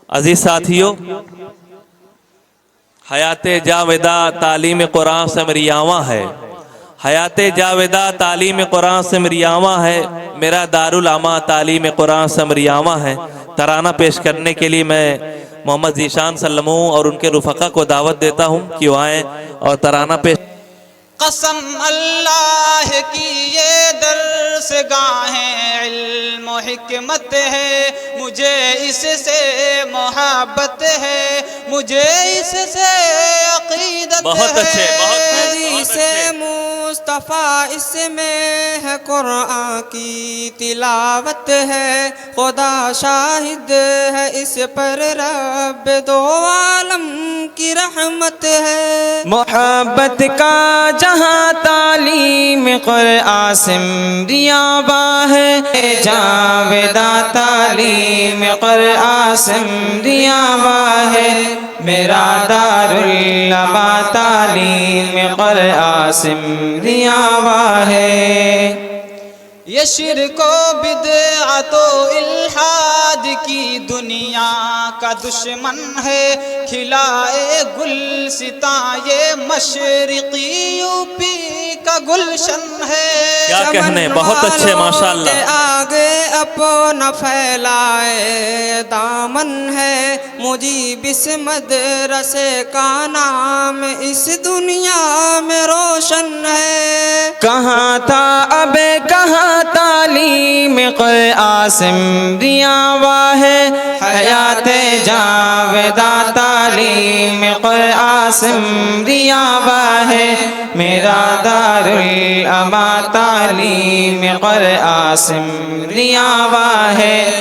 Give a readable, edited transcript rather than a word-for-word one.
عزیز ساتھیو، حیات جاویدہ تعلیم قرآن سے مریاواں ہے، حیات جاویدہ تعلیم قرآن سے مریاواں ہے، میرا دارالعامہ تعلیم قرآن سے مریاواں ہے۔ ترانہ پیش کرنے کے لیے میں محمد ذیشان سلموں اور ان کے رفقا کو دعوت دیتا ہوں کہ وہ آئیں اور ترانہ پیش۔ قسم اللہ کی یہ درس گاہیں علم و حکمت ہے، مجھے اس سے محبت ہے، مجھے اس سے عقیدت ہے۔ بہت اچھے، بہت حدیث مصطفیٰ اس میں ہے، قرآن کی تلاوت ہے، خدا شاہد ہے اس پر، رب دو عالم کی رحمت ہے۔ محبت کا جہاں تعلیم قرآن سے مریاواں ہے، جاویدہ تعلیم قرآن سے مریاواں ہے، میرا دارالعامہ تعلیم قرآن سے مریاواں ہے۔ یہ شرک و بدعت و الحاد کی دنیا کا دشمن ہے، کھلائے گلستاں یہ مشرقی یوپی کا گلشن ہے۔ کیا کہنے، بہت اچھے، ماشاءاللہ۔ آگے اپنا پھیلائے دامن ہے، مجیب اس مدرسے کا نام اس دنیا میں روشن ہے۔ کہاں تھا اب کہاں تعلیم قرآن سے مریاواں ہے، حیات جاویدہ تعلیم قرآن سے مریاواں ہے، میرا دارالعامہ تعلیم قرآن سے مریاواں ہے۔